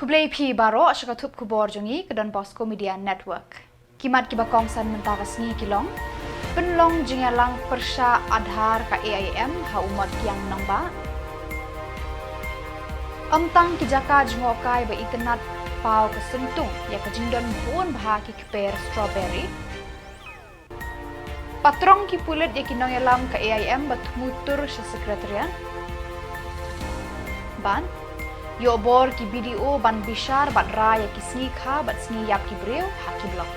Kublai pi baro asyakatup Khuborjylla ke donbosco media network. Kimat kibakong san mentakas ni kilong. Penlong Jylla persya adhar ka Iaiong ha umat kiang nangba. Amtang kijaka jengokai ba internet pau ke Syntung ya ke jingdon buon bah ki keper strawberry. Patrong ki pulet ya kinong yalam ka Iaiong bat mutur sa sekretarian. Ban yo bor ki video ban bishar bat raya ki sngi kha bat sngi yap ki breu ha ki blok.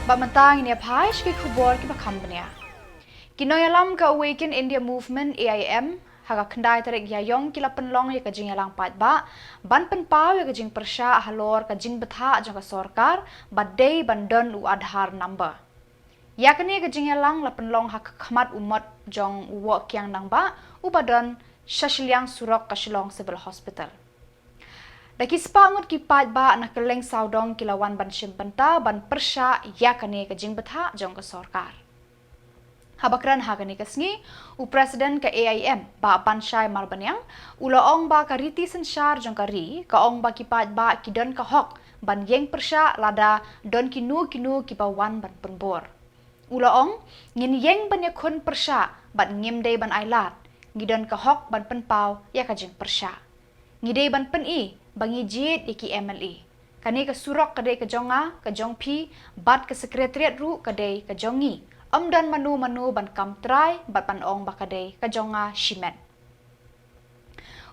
Ba mentang ni phaish ki khubor ki ba company. Kinoyalam ka Awaken India Movement Iaiong haga khandai tarek Iaiong ki la penlong ya ka jingyalang pat ba ban penpau ya ka jing persya halor ka jing betha jong ka sarkar bat day ban don u adhar number. Ya kani ka jingyalang la penlong ha khmat umat jong wo kyang nang ba u badon Shillong surok ka Shillong Civil Hospital. Daki spangut ki pat ba na keleng saudong kilawan ban shimpenta ban persya ya kani ka jing betha jong ka sarkar. Habakran hagani kasngi u presiden ka Iaiong ba banshai marbanyang ulaong ba kariti sensyar jong kari ka ong ba ki pat ba ki don ka hok ban yeng persya lada don kinu ki bawan ban penbor. Ulaong ngin yeng ban yakun persya ban ngimdei ban ailat ngidon ka hok ban penpau ya ka jing persya. Ngidei ban pen bangi jit iki MLE. Kani ka surok kadai ka jonga, ka jongpi, bat ka sekretariat ru kadai ka jongi. Amdan manu ban kamtrai, bat panong ba kadai ka jonga shimet.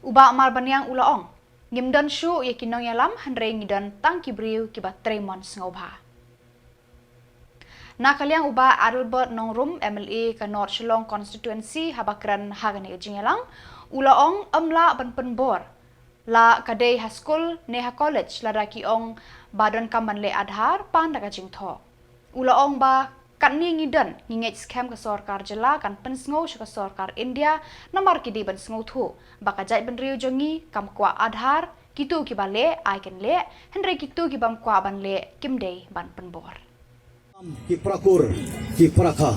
Uba mar banyang ulaong. Ngimdan syu ya kinong yalam handrei ngidon tang kibriu kiba Tremon sngobha. Nakaliang uba Albert Nongrum MLA ka North Shillong constituency habakran hagani jingelang ulaong amla ban penbor la kadai high school NEHU college la raki ong badon kamanle adhar pan daga jingtho ulaong ba kanni ngidan ngingej scam ka sarkar Jylla kan pensngo ka sarkar India namar kidi ban sngo thu baka jai ban riu jongi kam kwa adhar kitu ki bale aiken le hendre kitu ki bam kwa ban le kimdei ban penbor ki prakur ki prakha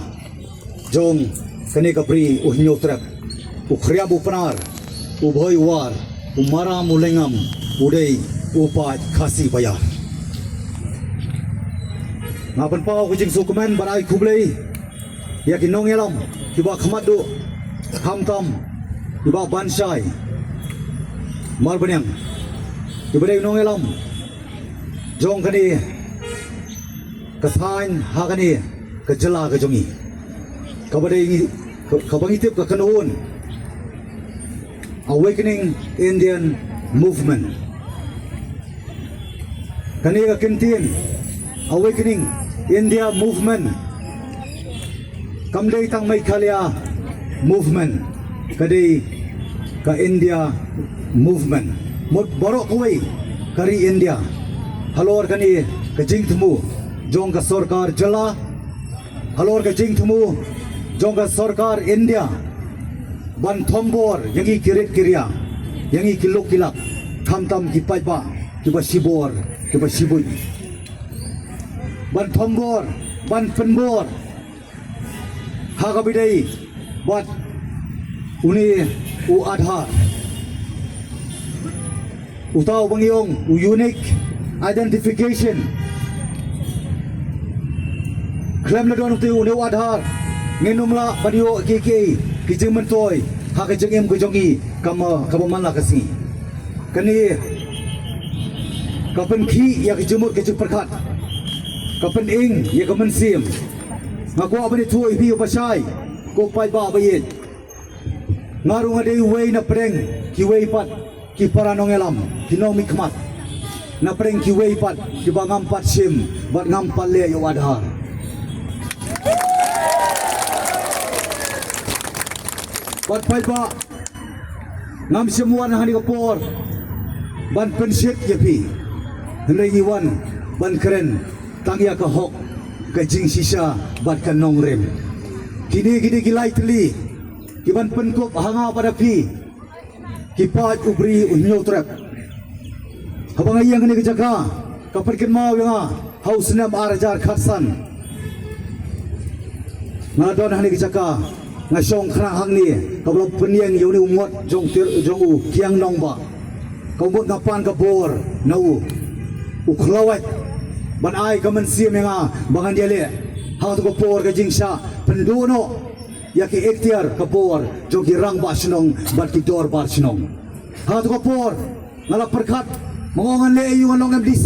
jong kane kapri uhnyo trap ukhria bupanar ubhoi war umara mulengam udai upat khasi bayar ngapan pau ku jing sukumen barai kublai ya kinong yalam kiba khamadu hamtam kiba banshai marbanyang kiba nong yalam jong kani kasain hagani ke Jylla ke jongi kabadai kabangi tip ka kanun Awakening Indian Movement kani ka kintin Awakening India Movement kamdai tang Meghalaya Movement kadai ka India Movement mot borok kawai kari India halor kani ka jing temu jong ka sarkar Jylla halor ka jing temu jong ka sarkar India ban thombor yangi kirit kirya yangi kilok kilak thamtam kipai ba kiba sibor kiba sibui ban thombor ban penbor hagabidai bat uni u adhar utaw bangyong u unique identification klem la don tu uni adhar ngenumla badio kiki kijeng mentoy ha kijeng em kujongi kama mala kasi kani kapen khi ya kijumur kijeng perkhat kapen ing ya kamen sim ngakwa bani thui bi pasai ko pai ba bayit ngarung ade wei na preng ki wei pat ki paranong elam kinong mikmat na preng ki wei pat ki bangam pat sim bat ngam palle yo adhar bat pai ba ngam semua na hani kapor ban pensit yapi hendai iwan ban keren tangya ka hok ka jing sisa bat ka nongrem kini gilai teli kiban penkop hanga pada pi kipat ubri unyo trap habang ayang ni kejaka kaperken mau yang haus nam arajar khatsan ngadon hani kejaka ngasong khrang hang ni kablo penyeng yoni umot jong u kiang nong ba kau mut ngapan Khubor nau uklawat ban ai ka man sia menga bangan dia le ha tu Khubor ka jingsha penduno ya ki ikhtiar Khubor jogi rang ba snong ban ki dor bar snong ha tu Khubor ngala perkat mongongan le yu ngalong MDC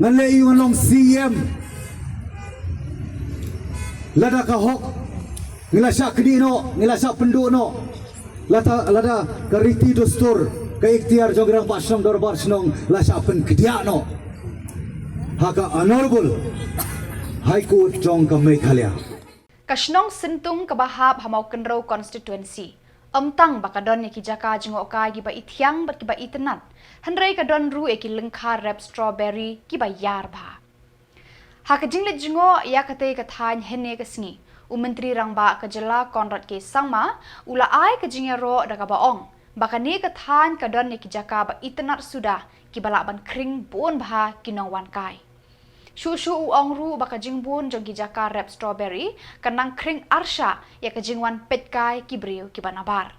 ngan le yu ngalong CM lada ka hok ngilasa kedino ngilasa penduno lada kariti dostur ka ikhtiar jogi rang ba snong dor bar snong lasa pen kediano haka honorable High Court jong ka Meghalaya Kashnong Syntung kabahab hamau kenro constituency. Amtang bakadon ki jaka jingo ka giba ithyang bat kiba itenat. Handrai kadon ru eki lengkha rap strawberry kiba yar ba. Haka jingle jingo ya kate kathan hene kasngi. Umentri rangba ka Jylla Konrad ke Samla ula ai ka jingero daga baong. Bakane kathan kadon ki jaka ba itenat sudah kibala ban kring bon bah kinongwan kai. Shushu uong ru baka jingbun jong gijaka rap strawberry kanang kring arsha ya ka jingwan petkai kibriu kibanabar.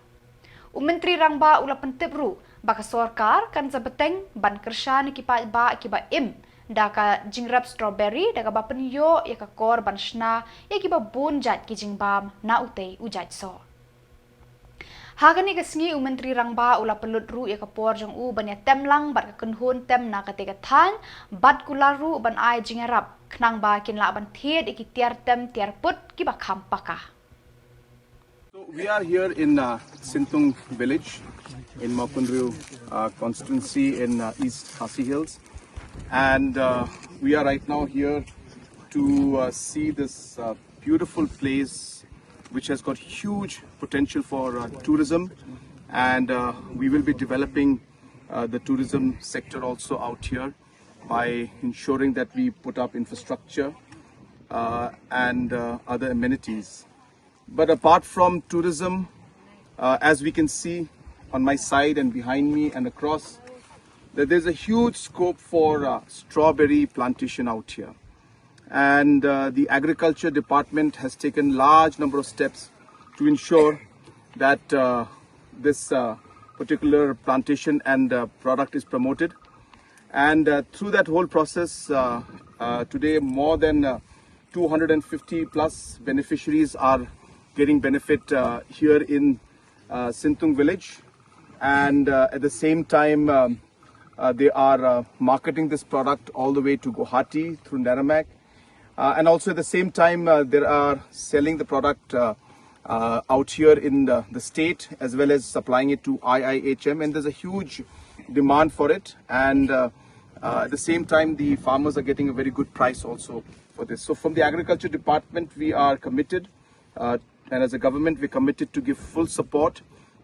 Umentri rangba ula pentip ru baka sorkar kan zabeteng ban kersha ni kipa ba kiba im daka jing rap strawberry daga ba penyo ya ka kor ban shna ya kiba bun jat ki jingbam na utei ujat so. Hagani kasngi umentri rangba ula pelut ru ya kapor jong u ban ya temlang bat ka kunhun tem na ka than bat kularu ban ai jingarap knang ba kin la ban thiet iki tiar tem tiar put ki ba khampaka. So we are here in Syntung village in Mapundru constituency in East Khasi Hills, and we are right now here to see this beautiful place which has got huge potential for tourism, and we will be developing the tourism sector also out here by ensuring that we put up infrastructure and other amenities. But apart from tourism, as we can see on my side and behind me and across, that there's a huge scope for strawberry plantation out here. And the agriculture department has taken large number of steps to ensure that this particular plantation and product is promoted. And through that whole process, today more than 250 plus beneficiaries are getting benefit here in Syntung village, and at the same time they are marketing this product all the way to Guwahati through Naramak. And also at the same time, they are selling the product out here in the state, as well as supplying it to IIHM, and there's a huge demand for it. And at the same time, the farmers are getting a very good price also for this. So from the agriculture department, we are committed, and as a government, we're committed to give full support.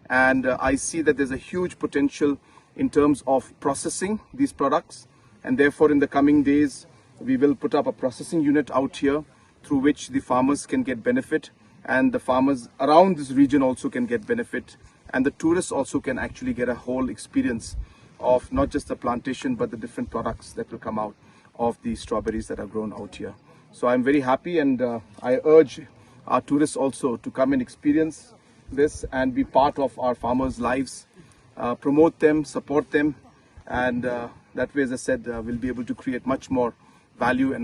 And I see that there's a huge potential in terms of processing these products, and therefore in the coming days, we will put up a processing unit out here through which the farmers can get benefit, and the farmers around this region also can get benefit, and the tourists also can actually get a whole experience of not just the plantation but the different products that will come out of the strawberries that are grown out here. So I'm very happy, and I urge our tourists also to come and experience this and be part of our farmers' lives, promote them, support them, and that way, as I said, we'll be able to create much more value and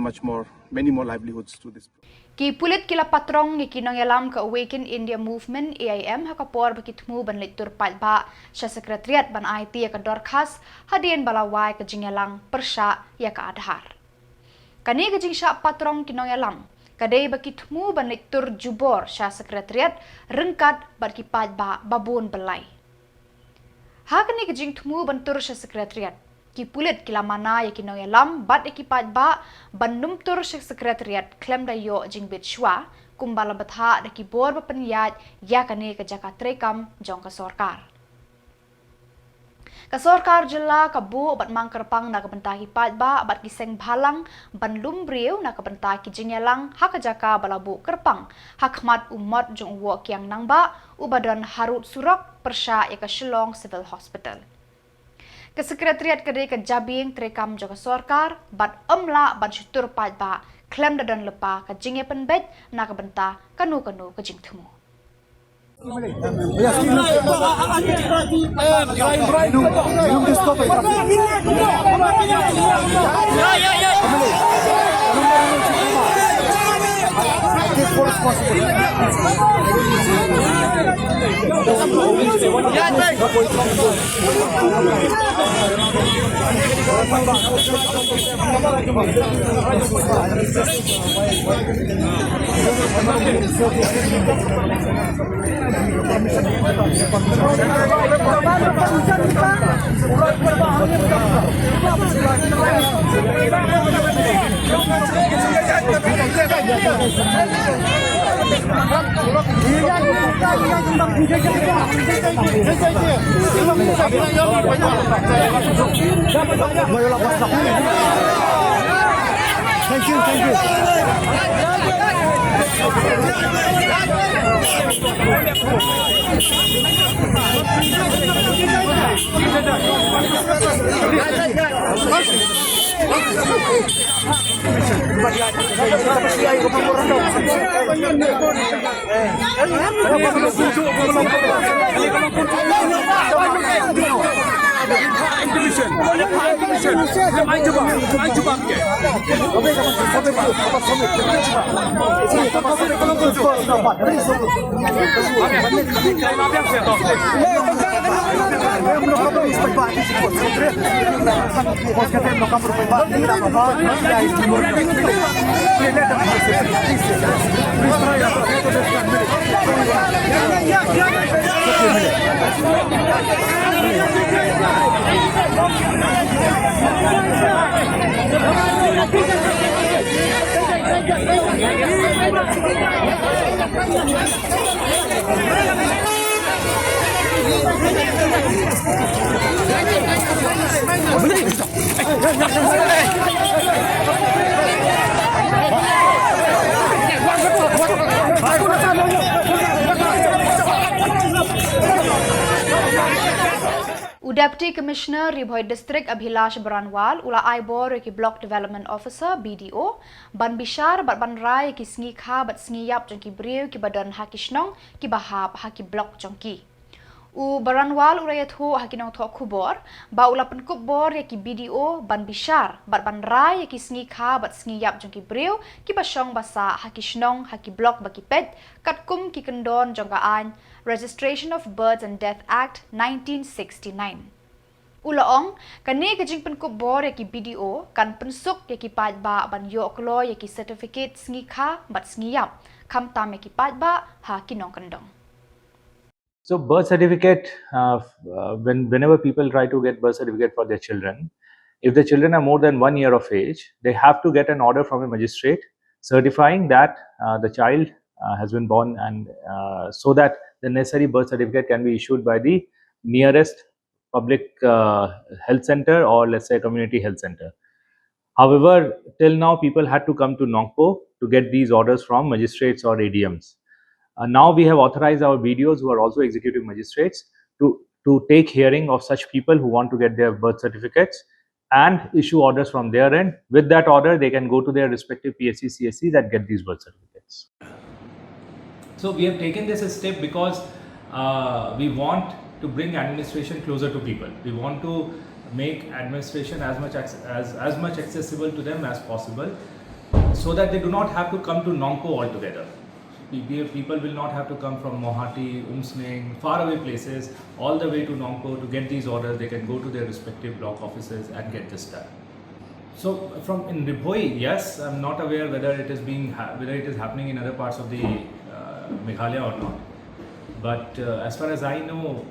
many more livelihoods to this. Ki pulit kila patrong ni kinongelam ka Awaken India Movement AIM hakapor bakitmu ban litur palba sa sekretariat ban IT ya ka dorkhas hadien balawai ka jingelang persya ya ka adhar. Kani ka jingsya patrong kinongelam kadai bakitmu ban litur jubor sa sekretariat rengkat bat ki palba babun belai. Hakani ka jingtmu ban tur sa sekretariat ki pulit kila mana ya kinongelam bat ekipat ba bandum tur sa sekretariat klem da yo jingbit shwa kumbala batha da ki bor ba penyat ya kane ka jaka trekam jong ka sorkar. Ka sorkar Jylla ka bu bat mangkerpang na kabenta hipat ba bat kiseng bhalang bandum brieu na kabenta ki jingelang haka jaka balabu kerpang hakmat umat jong uwo kiang nang ba ubadon harut surak persya ya ka Shillong Civil Hospital. Ke sekretariat kedai ke jabing terekam juga sorkar bat amla ban syutur pat ba klem dadan lepa ke jinge penbet na ke benta kanu ke jing temu. Thank you. Deputy Commissioner Ribhoi District Abhilash Baranwal ula Aibor ki Block Development Officer BDO ban bishar bat ban rai ki sngi kha bat sngi yap jong ki breu ki badan ha ki shnong ki bahap ha ki block jong ki u Baranwal urayat ho ha ki nong tho Khubor ba ula pen Khubor ki BDO ban bishar bat ban rai ki sngi kha bat sngi yap jong ki breu ki basong basa ha ki shnong ha ki block ba ki pet kat kum ki kendon jong ka an Registration of Births and Death Act 1969. Ulaong kani kajing pen Khubor ki BDO kan pensuk ki pat ba ban yo klo ki certificate sngi kha bat sngi yap kham tam ki pat ba ha ki nong kandong. So birth certificate, whenever people try to get birth certificate for their children, if the children are more than 1 year of age, they have to get an order from a magistrate certifying that the child has been born, and so that the necessary birth certificate can be issued by the nearest public health center, or let's say community health center. However, till now people had to come to Nongpo to get these orders from magistrates or ADMs. Now we have authorized our BDOs, who are also executive magistrates, to take hearing of such people who want to get their birth certificates and issue orders from their end. With that order, they can go to their respective PSCs, CSCs and get these birth certificates. So we have taken this a step because we want to bring administration closer to people. We want to make administration as much accessible to them as possible, so that they do not have to come to Nongpo altogether. People will not have to come from Mohati, Umsning, faraway places, all the way to Nongpo to get these orders. They can go to their respective block offices and get this done. So from in Ribhoi, yes, I'm not aware whether it is happening in other parts of the Meghalaya or not. But as far as I know,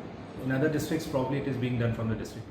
in other districts, probably it is being done from the district.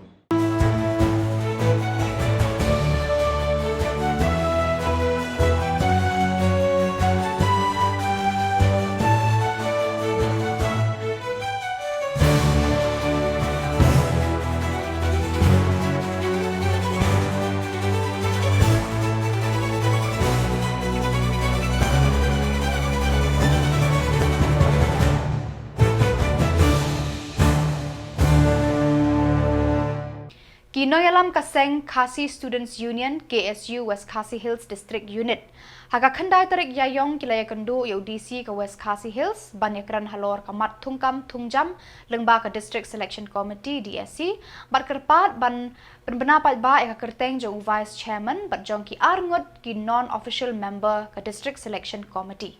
Kinoyalam Kaseng Khasi Students Union KSU West Khasi Hills District Unit Haka khandai tarik Iaiong kilaya kendu UDC ke West Khasi Hills banyakran halor kamat tungkam tungjam lengba ke District Selection Committee DSC bat kerpat ban penbenapat ba eka kerteng jong Vice Chairman bat jong ki arngut ki non-official member ke District Selection Committee.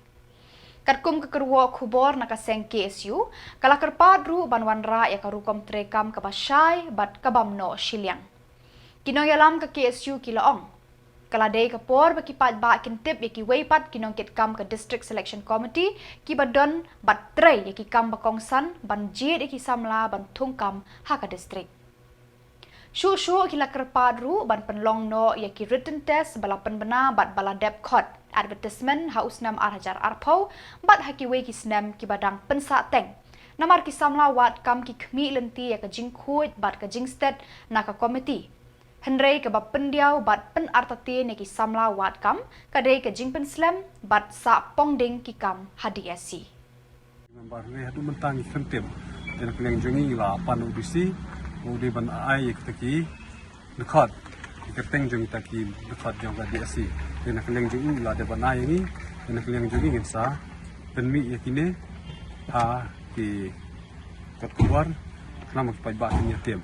Katkum ke kerwa Khubor nakaseng KSU kala kerpat ru banwanra eka rukom trekam ke Basyai bat kabamno Shillong. Kinong yalam ke KSU Iaiong. Kaladai kapor baki pat ba kintip yaki weipat kinong kitkam ke District Selection Committee ki badon bat tray yaki kam bakongsan ban jid yaki Samla ban tungkam haka district. Shu kila kerpadru ban penlong no yaki written test balapan bena bat baladep court advertisement hausnam arhajar arpau bat haki wei ki snem ki badang pensateng. Namar ki Samla wat kam ki khmi lenti ya ka jingkhuit bat ka jingstet NAKA committee. Henry ke bab pendiau bat pen artati ne ki Samla wat kam kadai ke jingpen slam bat sa pongding ki kam HDSC. Member ne hadu mentang kentem dan keleng jongi la pan UDC udi ban ai ketaki dekat keteng jongi taki dekat jong HDSC dan keleng jongi la de ban ai ni dan keleng jongi ngensa penmi yakine ha ki Khubor nama ki pajba ni tem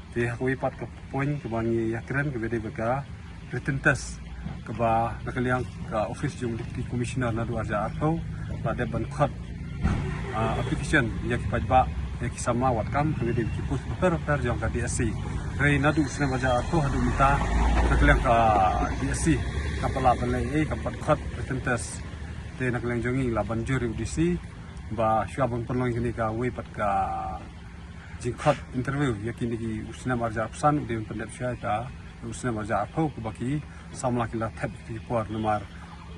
thì aku ipat ke poin ke bangi yakran ke bede beka written test ke ba nakaliang ke office jung deputy commissioner na dua jar atau pada ban khot application yak pajba yak sama wat kam ke bede ki pus per jong ka DSC rei na du sna baja atau hadu minta nakaliang ka DSC kapala balai kapat khot written test te nakaliang jongi la banjur UDC ba syabang perlong ini ka wipat ka jingkot interview yakini ki usna marja pesan de pendep syai ka usna marja apau ke baki Samla kila tap ki por nomor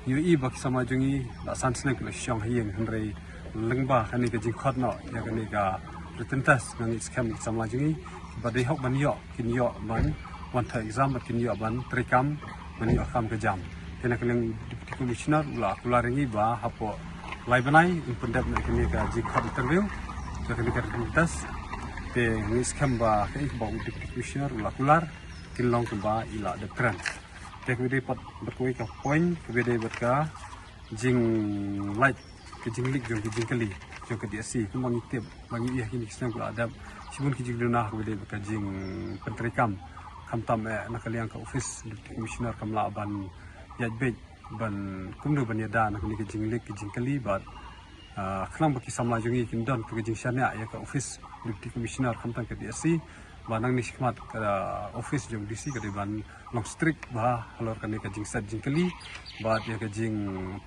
UI baki sama jungi la sansne kila syong hieng henrei lengba kani ke jingkot no yakini ka pretentas nang scam Samla jungi badai hok ban yo kin yo ban one time exam kin yo ban trikam ban yo kam ke jam kena keleng deputy commissioner la kularingi ba hapo lai banai pendep kini ka jingkot interview yakini ka pretentas te ngis kamba ke ba udik commissioner ula kular kilong kamba ila de kran te kede pat berkoi ka point kede berka jing light ke jing lik jong ke jing kali jong ke DSC kumang itep bangi iya kini kisna kula adab sibun ki jing duna kede berka jing pentrikam kamtam nakaliang ka office deputy commissioner kamla ban yajbej ban kumdu ban yada nakali ke jing lik ke jing kali bat khlang baki Samla jungi kindon ke jing syana ya ka office deputy commissioner kamtang ke DSC banang ni khmat ke office jong DC ke ban long strict ba halor kan ke jing set jing kali ba ya ke jing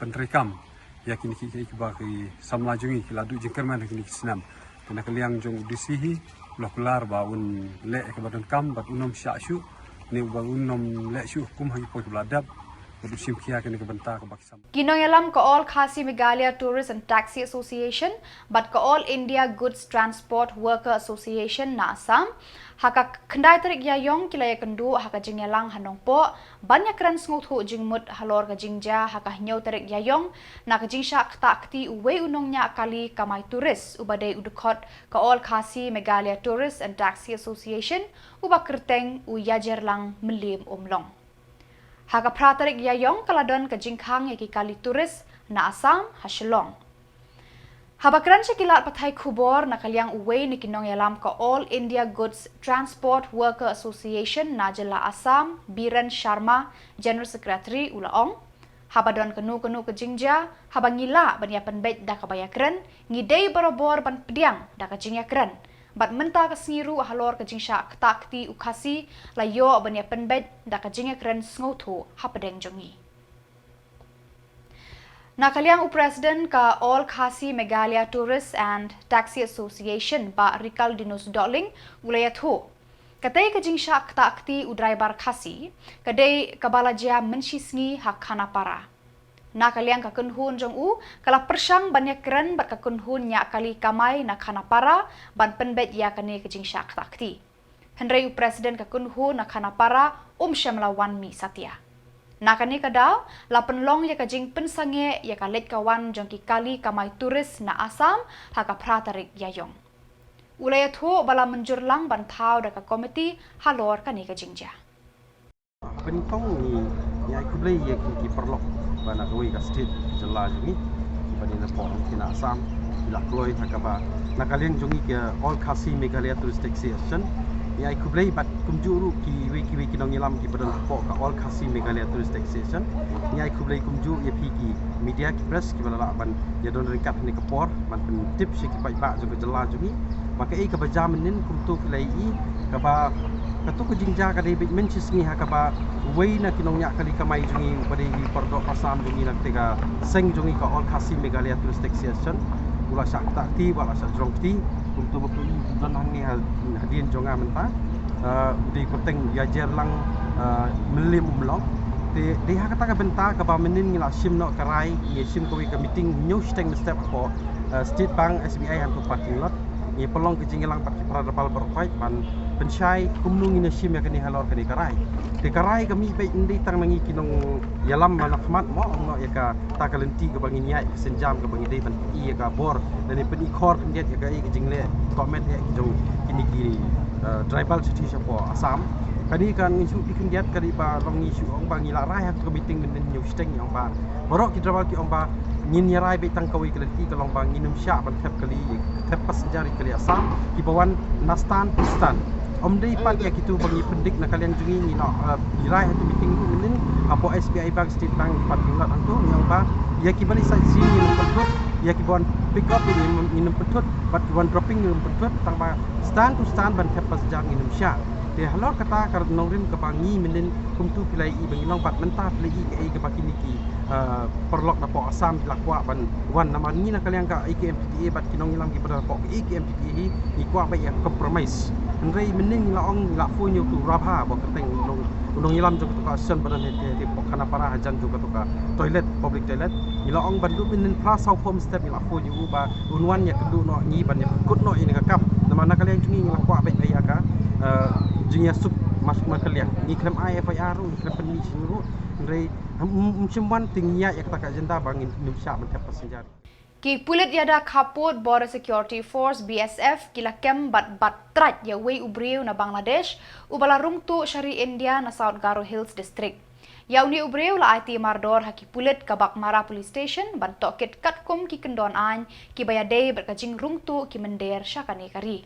pentrikam ya kini ki ba ki Samla jungi kiladu jing kerman kini kisnam kena kaliang jong DC hi lokular ba un le ke badan kam bat unom sya syu ni ba unom le syu kum ha po bladab Kinong yalam ke All Khasi Meghalaya Tourist and Taxi Association, but ke All India Goods Transport Worker Association na Assam, haka khandai tarik Iaiong kilaya kendu haka jing yalang hanong po, banyak kran snguthu jing mut halor ke jingja haka nyau tarik Iaiong, na ke jing syak takti uwe unongnya kali kamai turis ubadai udukot ke All Khasi Meghalaya Tourist and Taxi Association uba kerteng u yajerlang melim umlong. Haka pratarik Iaiong kaladon ke jingkhang yaki kali turis na Assam ha Shillong. Habakran syakilat patai Khubor na kaliang uwe ni kinong yalam ke All India Goods Transport Worker Association na Jylla Assam Biren Sharma General Secretary Ulaong. Habadon kenu ke jingja habangila banya penbet da kabayakren ngidei barobor ban pediang da ka jingyakren. Bat menta ke sniru halor ke jingsha takti ukasi layo banya penbet da ka jingakren sngotu hapedeng jongi. Nakaliang President ka All Khasi Meghalaya Tourist and Taxi Association ba Rikal Dinus Doling ulayat ho. Katay ka jingsha takti u driver khasi kadai kabalaja menshisngi hakana para. Nakaliang ka kunhun jong u kala persang banyak keren bat ka kunhun nya kali kamay na kana para ban penbet ya kane ke jingsha takti. Henry President ka kunhun na kana para syamlawan mi satya. Nakani kadaw la penlong ya ka jing pensange ya ka let kawan jong ki kali kamay turis na Assam haka pratarik Iaiong. Ulayat ho bala menjurlang ban thau da ka komiti halor kane ka jingja. Pentong ni ya kublai ya ki perlok bana kawai ka state Jylla jungi bani na port kina Assam ila kloi hakaba nakaliang jungi ke all khasi Meghalaya tourist association ya ikublei bat kumjuru ki wiki nong ilam ki badan port ka all khasi Meghalaya tourist association ya ikublei kumju ya ki media ki press ki bala ban ya don ringkat ni Khubor ban pen tip si ki pai ba juga Jylla jungi maka ka bajamin kumtu klei kaba katu ko jingja ka debit menchis ni hakaba wei na kinong nya kali kamai jungi pada di pordok Assam jungi nak tega seng jungi ka all khasi Meghalaya tourist association ula syak tak ti wala syak jong ti untuk betul dan hang ni hadian jonga menta di peteng yajer lang melim umlong di hak kata ka benta ka ba menin ngila sim no karai ye sim ko ka meeting new steng step ko state bank SBI han tu parking lot ye pelong ke jingilang parkir dapal berfait ban pensyai kumnung ina sim ya kani halor kani karai te karai kami baik ndi tang nangi kinong yalam manak mat mo ngo ya ka takalenti ke bangin yai senjam ke bangin dei ban i ya ka bor dan pen ikor pendiat ya ka i ke jingle comment ya jong kini ki tribal city sapo Assam kani kan isu ikendiat kali ba long isu ong bang ila rai hak meeting men new steng yang ba borok ki tribal ki ong ba ngin yarai baik tang kawi kelenti kalong bang nginum syak ban tep kali tep passenger kali Assam ki bawan nastan pistan om dei pat ya kitu bagi pendik na kalian jungi ni no irai hatu meeting tu mendin apo SBI bank state bank pat ingat antu yang ba ya ki bali sa sini ni pentut ya ki bon pick up ni pentut pat one dropping ni pentut tang ba stand to stand ban tep passenger nginum syak de halor kata kar nongrin ke bangi mendin kumtu pilai i bangi nong pat mentah pilai i ke bakini ki perlok na po Assam lakwa ban wan na mangi na kalian ka IKMPTA bat kinong ilang ki pada po IKMPTA i kwa ba ya compromise Andrei mening laong la fu nyu tu rabha bo keteng nong ilam jo ka sen badan he po kana para hajan jo ka toilet public toilet ilaong ban lu menen pra sau home step ila fu nyu ba unwan ya kedu no ngi ban ya kut no ini ka kap na mana kalian jungi lakwa ba ya ka jinya sup masuk na kalian ni krem IFIR ni krem pen ni sinu Andrei mcimwan tingya ya kata ka agenda bangin nimsya men tap passenger Ki pulit yada kaput Border Security Force BSF kila kem bat trat ya wei ubriu na Bangladesh ubala rungtu syari India na South Garo Hills District. Ya uni ubriu la IT mardor haki pulit kabak mara police station ban tokit katkum ki kendon an ki bayadei berkajing rungtu ki mender syakani kari.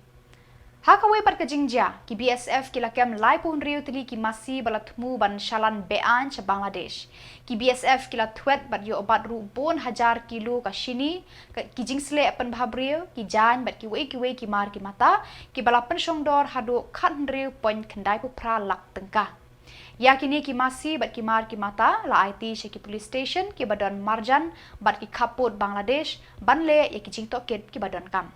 Hakawai pat kajingja ki BSF kila kem lai pun riu tili ki masi balatmu ban shalan bean cha Bangladesh. Ki BSF kila twet bat yo obat ru bon hajar kilo ka shini ki jingsle apan bhabriu ki jan bat ki wei ki mar ki mata ki balapan shongdor hadu khan riu point khandai pu pra lak tengka. Ya kini ki masi bat ki mar ki mata la IT sheki police station ki badan marjan bat ki kaput Bangladesh banle ya ki jingtokit ki badan kam.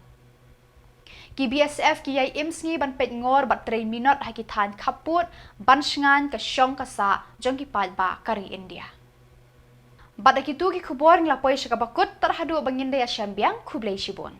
Ki BSF ki Iaiong sngi ban pet ngor bat 3 minut haki than kaput ban shngan ka syong ka sa jong ki palba kari India. Bat akitu ki Khubor nglapoy syakabakut terhadu banginde ya syambiang kublai shibon.